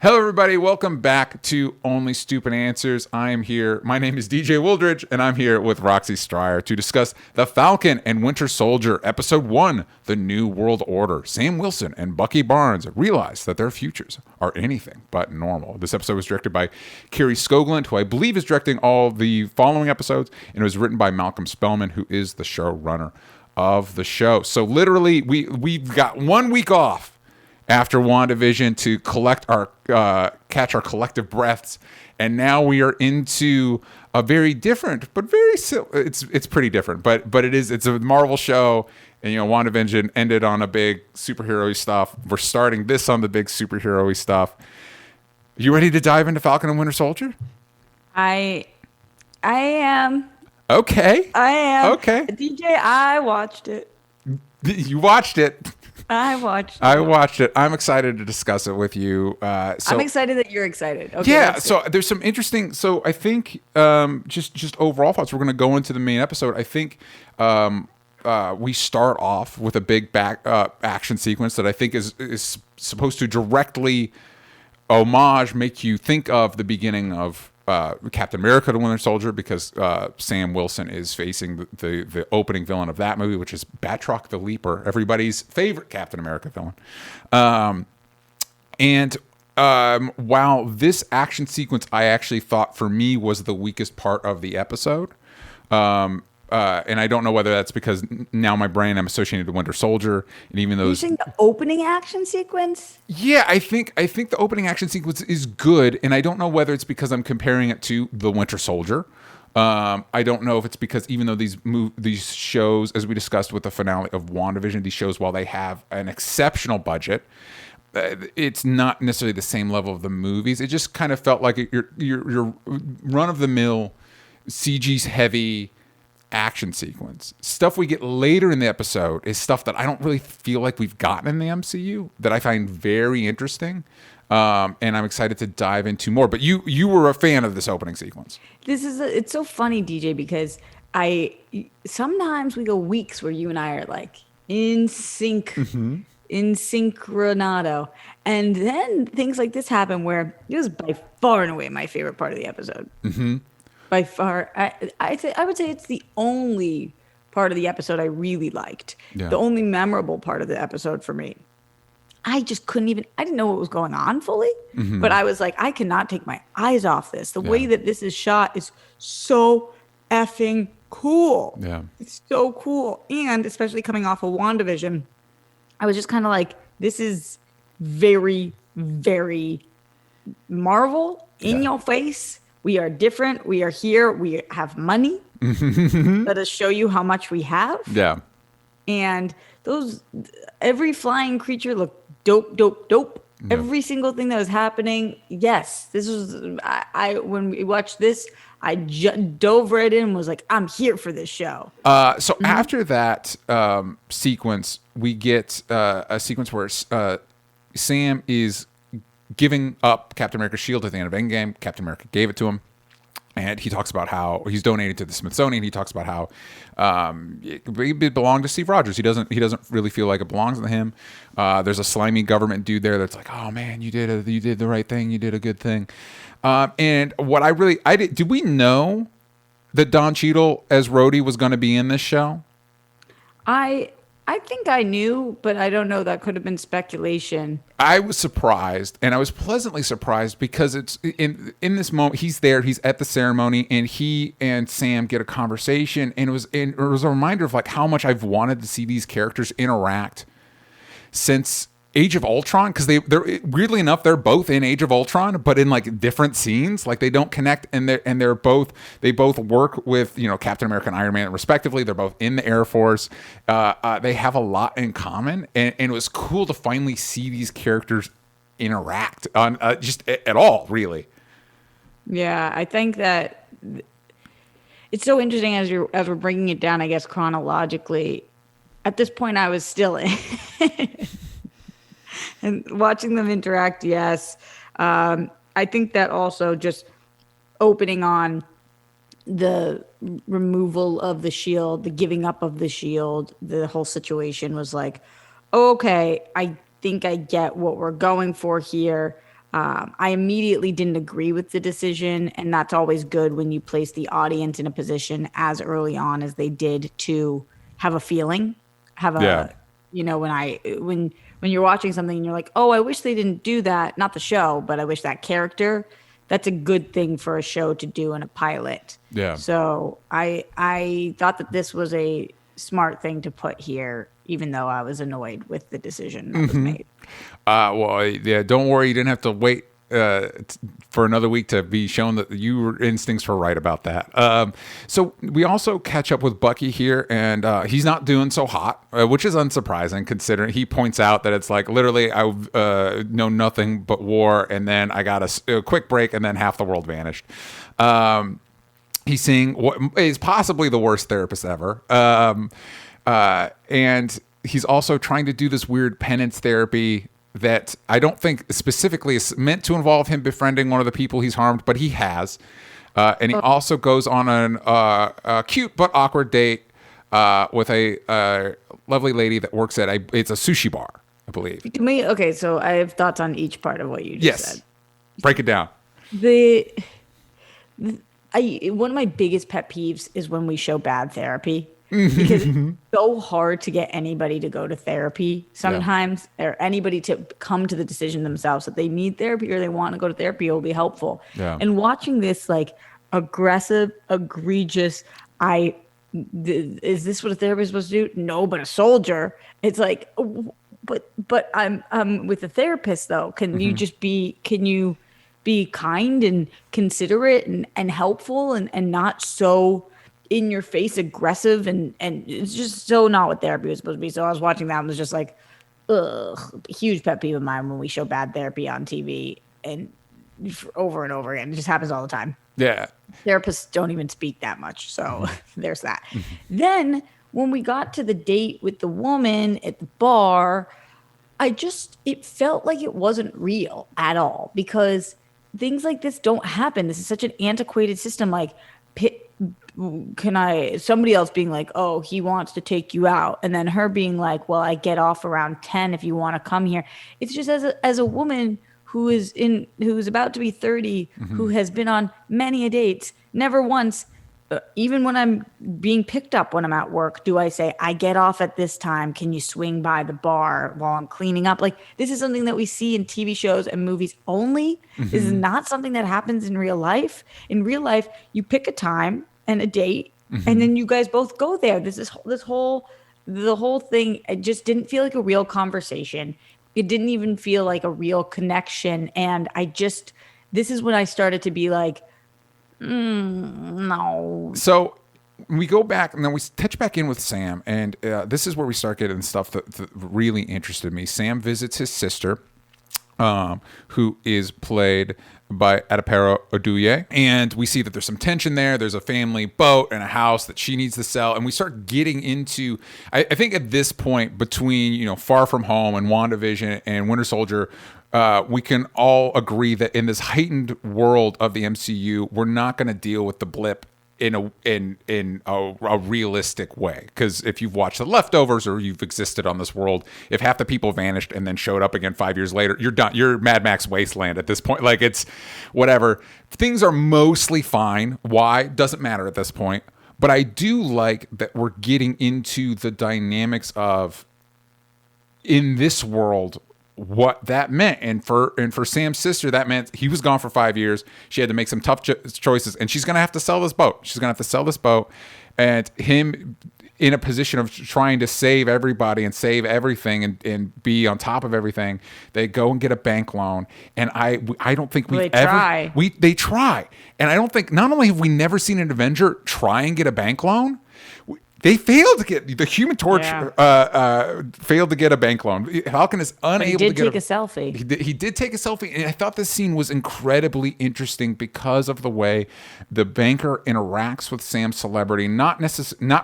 Hello, everybody. Welcome back to Only Stupid Answers. I am here. My name is DJ Wooldridge, and I'm here with Roxy Stryer to discuss The Falcon and Winter Soldier, Episode 1, The New World Order. Sam Wilson and Bucky Barnes realize that their futures are anything but normal. This episode was directed by Kerry Skoglund, who I believe is directing all the following episodes, and it was written by Malcolm Spellman, who is the showrunner of the show. So literally, we've got 1 week off after WandaVision to catch our collective breaths, and now we are into a very different, but it's pretty different, but it's a Marvel show, and WandaVision ended on a big superhero-y stuff. We're starting this on the big superhero-y stuff. You ready to dive into Falcon and Winter Soldier? I am. Okay. I am. Okay. DJ, I watched it. You watched it. I watched it. I'm excited to discuss it with you. I'm excited that you're excited. Okay, yeah. So there's some interesting. So I think just overall thoughts. We're going to go into the main episode. I think we start off with a big action sequence that I think is supposed to directly make you think of the beginning of Captain America: The Winter Soldier, because Sam Wilson is facing the opening villain of that movie, which is Batroc the Leaper, everybody's favorite Captain America villain. While this action sequence I actually thought for me was the weakest part of the episode, and I don't know whether that's because now my brain I'm associated with Winter Soldier, and even those. You think the opening action sequence? Yeah, I think the opening action sequence is good, and I don't know whether it's because I'm comparing it to the Winter Soldier. I don't know if it's because even though these shows, as we discussed with the finale of WandaVision, these shows, while they have an exceptional budget, it's not necessarily the same level of the movies. It just kind of felt like your run of the mill, CG's heavy action sequence. Stuff we get later in the episode is stuff that I don't really feel like we've gotten in the MCU that I find very interesting, and I'm excited to dive into more. But you were a fan of this opening sequence. It's so funny, DJ, because sometimes we go weeks where you and I are like in sync, in synchronado, and then things like this happen where it was by far and away my favorite part of the episode. By far, I would say it's the only part of the episode I really liked. Yeah. The only memorable part of the episode for me. I just I didn't know what was going on fully, but I was like, I cannot take my eyes off this. The way that this is shot is so effing cool. Yeah. It's so cool. And especially coming off of WandaVision, I was just kind of like, this is very, very Marvel in your face. We are different. We are here. We have money. Let us show you how much we have. Yeah. And every flying creature looked dope. Yeah. Every single thing that was happening. Yes, this was. When we watched this, I dove right in and was like, I'm here for this show. After that sequence, we get a sequence where Sam is giving up Captain America's shield at the end of Endgame. Captain America gave it to him, and he talks about how he's donated to the Smithsonian. He talks about how it belonged to Steve Rogers. He doesn't really feel like it belongs to him. There's a slimy government dude there that's like, oh man, you did the right thing. You did a good thing. And what did we know that Don Cheadle as Rhodey was going to be in this show? I think I knew, but I don't know. That could have been speculation. I was surprised, and I was pleasantly surprised because it's in this moment. He's there. He's at the ceremony, and he and Sam get a conversation, and it was a reminder of like how much I've wanted to see these characters interact since Age of Ultron, because they're weirdly enough they're both in Age of Ultron, but in like different scenes. Like they don't connect, and they both work with Captain America and Iron Man respectively. They're both in the Air Force. They have a lot in common, and it was cool to finally see these characters interact on just at all, really. Yeah, I think that it's so interesting as we're bringing it down. I guess chronologically, at this point, I was still in. And watching them interact, yes. I think that also just opening on the removal of the shield, the giving up of the shield, the whole situation was like, okay, I think I get what we're going for here. I immediately didn't agree with the decision, and that's always good when you place the audience in a position as early on as they did to have a feeling, have Yeah. a, when you're watching something and you're like, oh, I wish they didn't do that, not the show, but I wish that character. That's a good thing for a show to do in a pilot. Yeah. So I thought that this was a smart thing to put here, even though I was annoyed with the decision that was made. Well, yeah, don't worry. You didn't have to wait for another week to be shown that your instincts were right about that. So we also catch up with Bucky here, and he's not doing so hot, which is unsurprising considering he points out that it's like literally I know nothing but war, and then I got a quick break, and then half the world vanished. He's seeing what is possibly the worst therapist ever. And he's also trying to do this weird penance therapy that I don't think specifically is meant to involve him befriending one of the people he's harmed, but he has. And he also goes on a cute but awkward date with a lovely lady that works at it's a sushi bar, I believe. Okay, so I have thoughts on each part of what you just said. Break it down. One of my biggest pet peeves is when we show bad therapy because it's so hard to get anybody to go to therapy sometimes, or anybody to come to the decision themselves that they need therapy or they want to go to therapy. It will be helpful. Yeah. And watching this like aggressive, egregious, is this what a therapist is supposed to do? No, but a soldier. It's like, but I'm with a therapist though. Can you be kind and considerate and helpful and not so in your face aggressive and it's just so not what therapy was supposed to be. So I was watching that and was just like, ugh, huge pet peeve of mine when we show bad therapy on TV and over and over again. It just happens all the time. Yeah. Therapists don't even speak that much. So there's that. Then when we got to the date with the woman at the bar, it felt like it wasn't real at all because things like this don't happen. This is such an antiquated system. Like, somebody else being like, oh, he wants to take you out. And then her being like, well, I get off around 10 if you want to come here. It's just as a woman who is about to be 30, who has been on many a dates, never once, even when I'm being picked up when I'm at work, do I say, I get off at this time. Can you swing by the bar while I'm cleaning up? Like, this is something that we see in TV shows and movies only. This is not something that happens in real life. In real life, you pick a time and a date, and then you guys both go there. The whole thing, it just didn't feel like a real conversation. It didn't even feel like a real connection. And this is when I started to be like, no. So we go back and then we touch back in with Sam, and this is where we start getting stuff that really interested me. Sam visits his sister, who is played by Adepero Oduye, and we see that there's some tension there. There's a family boat and a house that she needs to sell, and we start getting into, I think at this point between Far From Home and WandaVision and Winter Soldier, we can all agree that in this heightened world of the MCU, we're not going to deal with the blip in a realistic way. Because if you've watched The Leftovers or you've existed on this world, if half the people vanished and then showed up again 5 years later, you're done. You're Mad Max Wasteland at this point. Like, it's whatever. Things are mostly fine. Why? Doesn't matter at this point. But I do like that we're getting into the dynamics of, in this world, what that meant. And for Sam's sister, that meant he was gone for 5 years. She had to make some tough choices, and she's going to have to sell this boat. And him in a position of trying to save everybody and save everything and be on top of everything. They go and get a bank loan. And I don't think they try. And I don't think, not only have we never seen an Avenger try and get a bank loan, they failed to get the Human Torch. Failed to get a bank loan. Falcon is unable to get a selfie. He did take a selfie, and I thought this scene was incredibly interesting because of the way the banker interacts with Sam's celebrity, not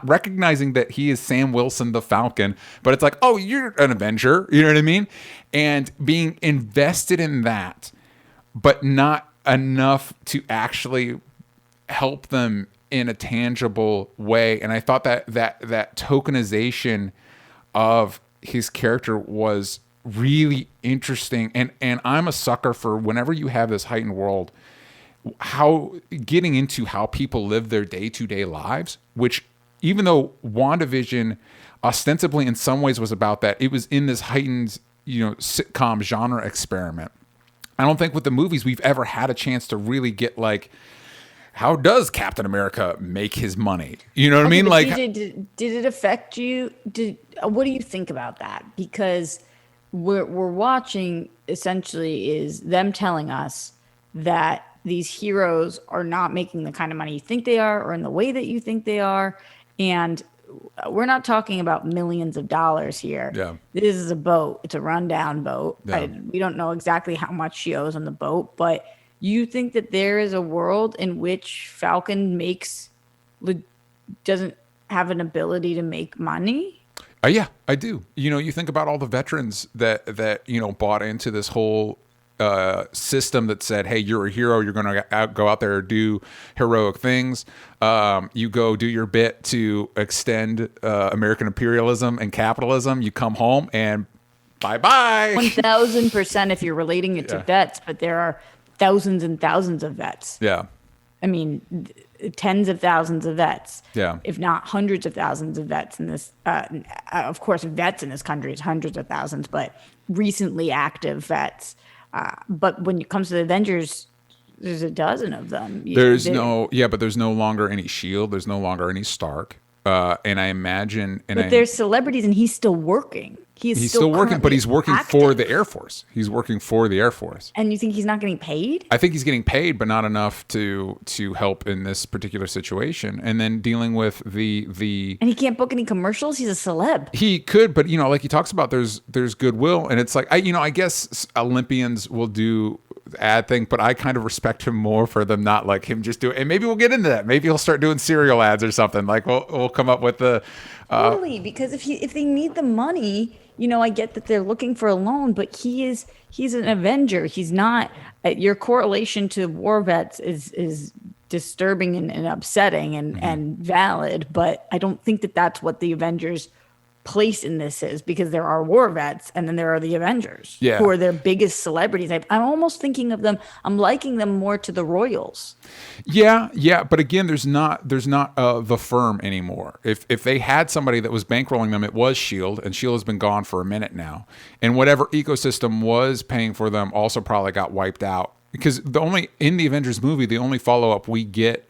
recognizing that he is Sam Wilson, the Falcon, but it's like, oh, you're an Avenger, you know what I mean, and being invested in that, but not enough to actually help them in a tangible way. And I thought that tokenization of his character was really interesting. And I'm a sucker for whenever you have this heightened world, how getting into how people live their day-to-day lives, which even though WandaVision ostensibly in some ways was about that, it was in this heightened, sitcom genre experiment. I don't think with the movies we've ever had a chance to really get like, how does Captain America make his money? You know what I mean? Like, did it affect you? What do you think about that? Because we're watching essentially is them telling us that these heroes are not making the kind of money you think they are, or in the way that you think they are, and we're not talking about millions of dollars here. Yeah. This is a boat. It's a rundown boat. Yeah. We don't know exactly how much she owes on the boat, but you think that there is a world in which Falcon doesn't have an ability to make money? Yeah, I do. You think about all the veterans that bought into this whole system that said, hey, you're a hero, you're going to go out there and do heroic things. You go do your bit to extend American imperialism and capitalism. You come home and bye-bye. 1,000% if you're relating it to vets, but there are thousands and thousands of vets. Yeah. I mean, tens of thousands of vets. Yeah. If not hundreds of thousands of vets in this. Of course, vets in this country is hundreds of thousands, but recently active vets. But when it comes to the Avengers, there's a dozen of them. But there's no longer any Shield. There's no longer any Stark. And I imagine, but there's celebrities, and he's still working. He's still working, but he's working active. for the Air Force. He's working for the Air Force. And you think he's not getting paid? I think he's getting paid, but not enough to help in this particular situation. And then dealing with the and he can't book any commercials. He's a celeb. He could, but like he talks about, there's goodwill, and it's like I guess Olympians will do the ad thing, but I kind of respect him more for them not like him just do it. And maybe we'll get into that. Maybe he'll start doing cereal ads or something. Like we'll come up with the totally, because if they need the money. I get that they're looking for a loan, but he's an Avenger. He's not. Your correlation to war vets is disturbing and upsetting and valid, but I don't think that that's what the Avengers' place in this is, because there are war vets and then there are the Avengers, who are their biggest celebrities. I'm almost thinking of them. I'm liking them more to the Royals. Yeah, but again, there's not the firm anymore. If they had somebody that was bankrolling them, it was Shield, and Shield has been gone for a minute now. And whatever ecosystem was paying for them also probably got wiped out, because in the Avengers movie, the only follow up we get,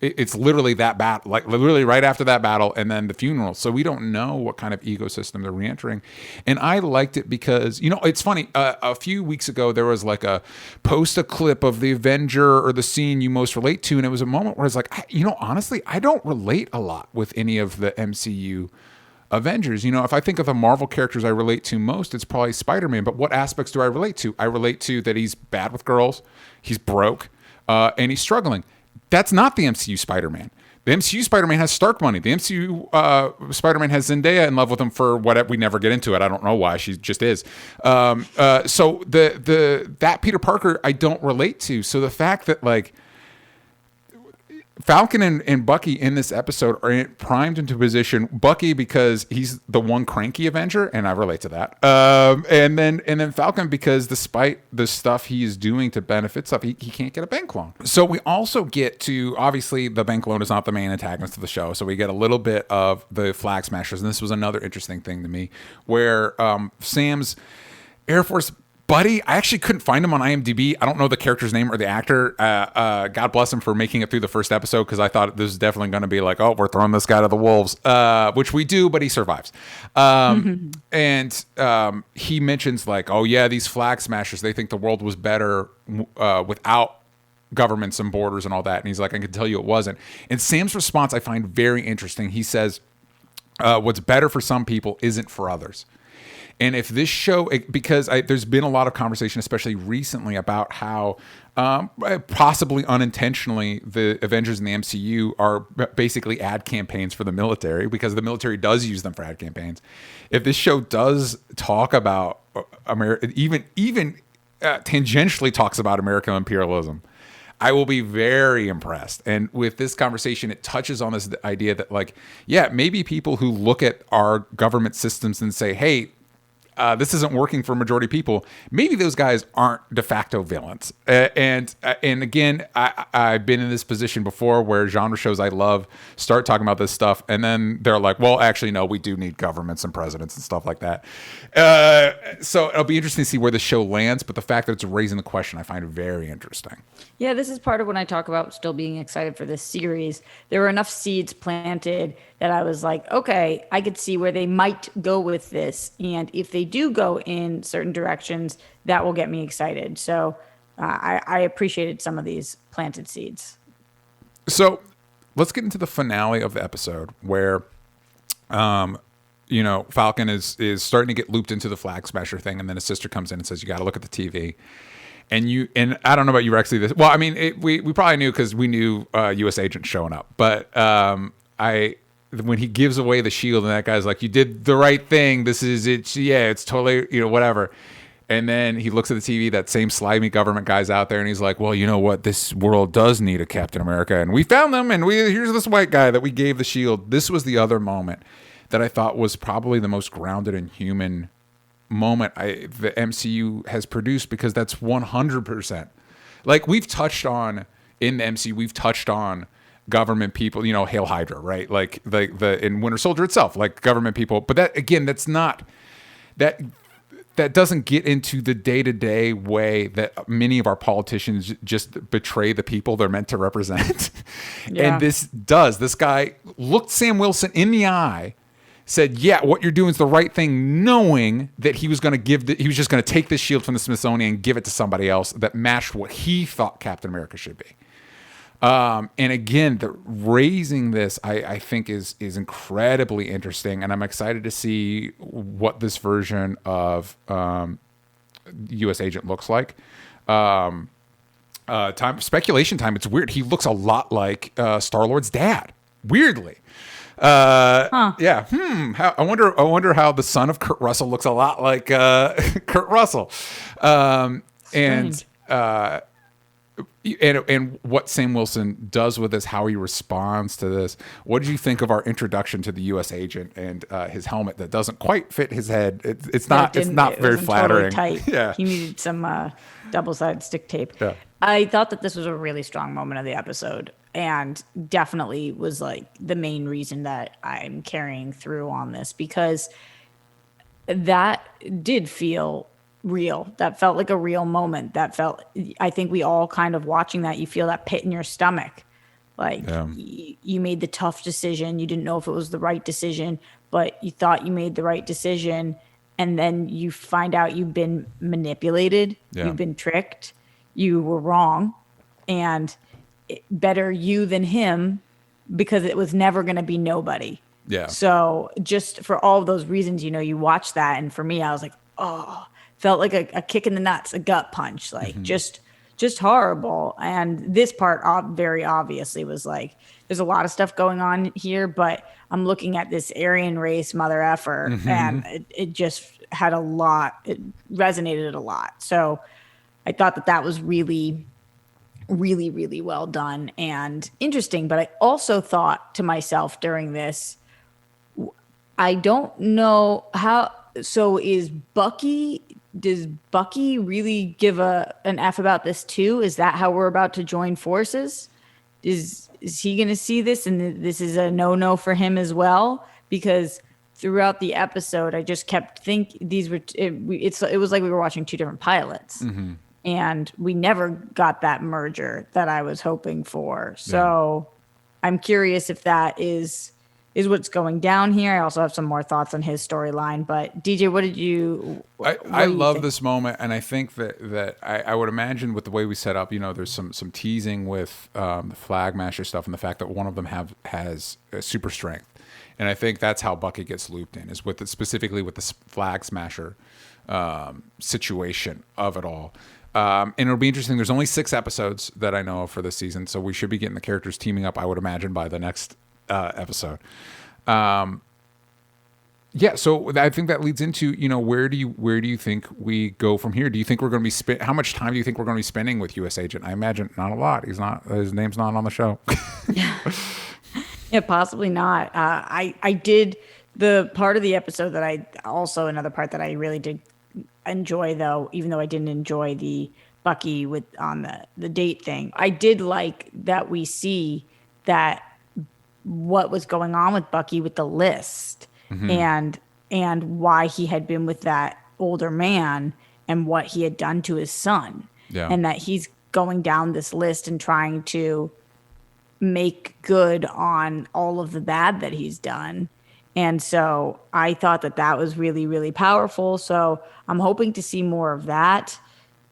it's literally that battle, like literally right after that battle, and then the funeral. So we don't know what kind of ecosystem they're reentering. And I liked it because, it's funny. A few weeks ago, there was like post a clip of the Avenger or the scene you most relate to. And it was a moment where it's like, honestly, I don't relate a lot with any of the MCU Avengers. If I think of the Marvel characters I relate to most, it's probably Spider-Man. But what aspects do I relate to? I relate to that he's bad with girls, he's broke, and he's struggling. That's not the MCU Spider-Man. The MCU Spider-Man has Stark money. The MCU Spider-Man has Zendaya in love with him for whatever. We never get into it. I don't know why. She just is. So that Peter Parker I don't relate to. So the fact that like Falcon and Bucky in this episode are primed into position. Bucky because he's the one cranky Avenger, and I relate to that. And then Falcon because despite the stuff he is doing to benefit stuff, he can't get a bank loan. So we also get to, obviously the bank loan is not the main antagonist of the show, so we get a little bit of the Flag Smashers, and this was another interesting thing to me, where Sam's Air Force buddy, I actually couldn't find him on IMDb. I don't know the character's name or the actor. God bless him for making it through the first episode, because I thought this was definitely going to be like, oh, we're throwing this guy to the wolves, which we do, but he survives. And he mentions like, oh yeah, these Flag Smashers, they think the world was better without governments and borders and all that. And he's like, I can tell you it wasn't. And Sam's response I find very interesting. He says, what's better for some people isn't for others. And if this show, because there's been a lot of conversation, especially recently, about how possibly unintentionally the Avengers in the MCU are basically ad campaigns for the military, because the military does use them for ad campaigns. If this show does talk about even tangentially talks about American imperialism, I will be very impressed. And with this conversation, it touches on this idea that, like, yeah, maybe people who look at our government systems and say, hey, this isn't working for majority people. Maybe those guys aren't de facto villains. And again, I've been in this position before where genre shows I love start talking about this stuff, and then they're like, well, actually, no, we do need governments and presidents and stuff like that. So it'll be interesting to see where the show lands, but the fact that it's raising the question I find very interesting. Yeah, this is part of when I talk about still being excited for this series. There were enough seeds planted that I was like, okay, I could see where they might go with this. And if they do go in certain directions, that will get me excited. So I appreciated some of these planted seeds. So let's get into the finale of the episode where, Falcon is starting to get looped into the Flag Smasher thing. And then his sister comes in and says, you got to look at the TV. And I don't know about you, Roxy. Well, I mean, we probably knew because we knew U.S. agent showing up. But when he gives away the shield and that guy's like, you did the right thing. This is it. Yeah, it's totally, whatever. And then he looks at the TV, that same slimy government guy's out there, and he's like, well, you know what? This world does need a Captain America. And we found them, and here's this white guy that we gave the shield. This was the other moment that I thought was probably the most grounded and human moment the MCU has produced, because that's 100%. Like, we've touched on, in the MCU, we've touched on government people, Hail Hydra, right? Like the in Winter Soldier itself, like government people. But that, again, that's not, that doesn't get into the day-to-day way that many of our politicians just betray the people they're meant to represent. Yeah. And this guy looked Sam Wilson in the eye, said, yeah, what you're doing is the right thing, knowing that he was going to he was just going to take this shield from the Smithsonian and give it to somebody else that matched what he thought Captain America should be. And again, raising this, I think is incredibly interesting, and I'm excited to see what this version of U.S. Agent looks like. Speculation time. It's weird. He looks a lot like Star-Lord's dad. Weirdly. Yeah. I wonder how the son of Kurt Russell looks a lot like Kurt Russell. And what Sam Wilson does with this, how he responds to this. What did you think of our introduction to the U.S. agent and his helmet that doesn't quite fit his head? It's not very flattering. Totally tight. Yeah. He needed some double-sided stick tape. Yeah. I thought that this was a really strong moment of the episode, and definitely was like the main reason that I'm carrying through on this, because that did feel real. That felt like a real moment. I think we all kind of watching that, you feel that pit in your stomach. Like, you made the tough decision. You didn't know if it was the right decision, but you thought you made the right decision. And then you find out you've been manipulated. Yeah. You've been tricked. You were wrong. And better you than him, because it was never going to be nobody. Yeah. So just for all of those reasons, you watch that. And for me, I was like, oh, felt like a kick in the nuts, a gut punch, like just horrible. And this part very obviously was like, there's a lot of stuff going on here, but I'm looking at this Aryan race mother effer, and it just had a lot, it resonated a lot. So I thought that was really, really, really well done and interesting. But I also thought to myself during this, I don't know how, so does Bucky really give an F about this too? Is that how we're about to join forces? Is he going to see this and this is a no for him as well? Because throughout the episode, I just kept thinking it was like we were watching two different pilots, and we never got that merger that I was hoping for. So I'm curious if that is what's going down here. I also have some more thoughts on his storyline. But DJ, what did you? I love this moment, and I think that I would imagine with the way we set up, there's some teasing with the Flag Masher stuff and the fact that one of them has super strength, and I think that's how Bucky gets looped in, is specifically with the Flag Smasher situation of it all. And it'll be interesting. There's only 6 episodes that I know of for this season, so we should be getting the characters teaming up, I would imagine, by the next episode. So I think that leads into, where do you think we go from here? Do you think we're going to be how much time do you think we're going to be spending with U.S. Agent? I imagine not a lot. His name's not on the show. Yeah, possibly not. I did The part of the episode that another part that I really did enjoy, though, even though I didn't enjoy the Bucky with on the date thing, I did like that we see that what was going on with Bucky with the list and why he had been with that older man and what he had done to his son. Yeah. And that he's going down this list and trying to make good on all of the bad that he's done. And so I thought that was really, really powerful. So I'm hoping to see more of that.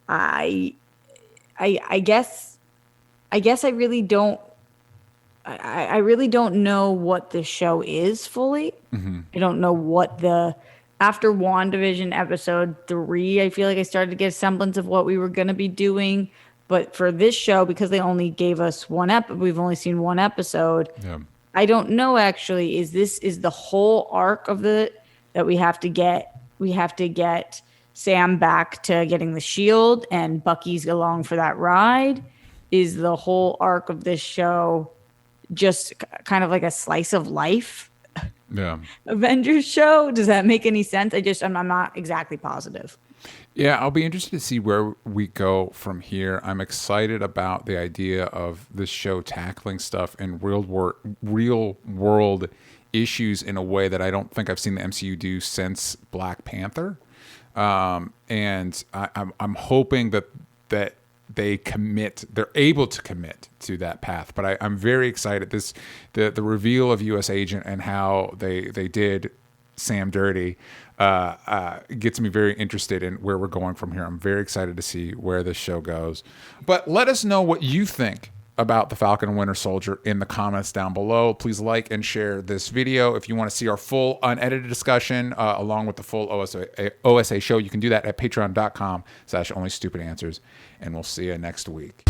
I guess I really don't. I really don't know what the show is fully. I don't know what after WandaVision episode 3, I feel like I started to get a semblance of what we were going to be doing. But for this show, because they only gave us we've only seen one episode. Yeah. I don't know actually. Is the whole arc of that we have to get? We have to get Sam back to getting the shield, and Bucky's along for that ride. Is the whole arc of this show just kind of like a slice of life Avengers show? Does that make any sense? I'm not exactly positive. Yeah, I'll be interested to see where we go from here. I'm excited about the idea of this show tackling stuff in real world issues in a way that I don't think I've seen the MCU do since Black Panther. And I'm hoping that they're able to commit to that path. But I'm very excited. The reveal of U.S. Agent and how they did Sam dirty gets me very interested in where we're going from here. I'm very excited to see where this show goes. But let us know what you think about the Falcon and Winter Soldier in the comments down below. Please like and share this video. If you want to see our full unedited discussion along with the full OSA show, you can do that at patreon.com/onlystupidanswers. And we'll see you next week.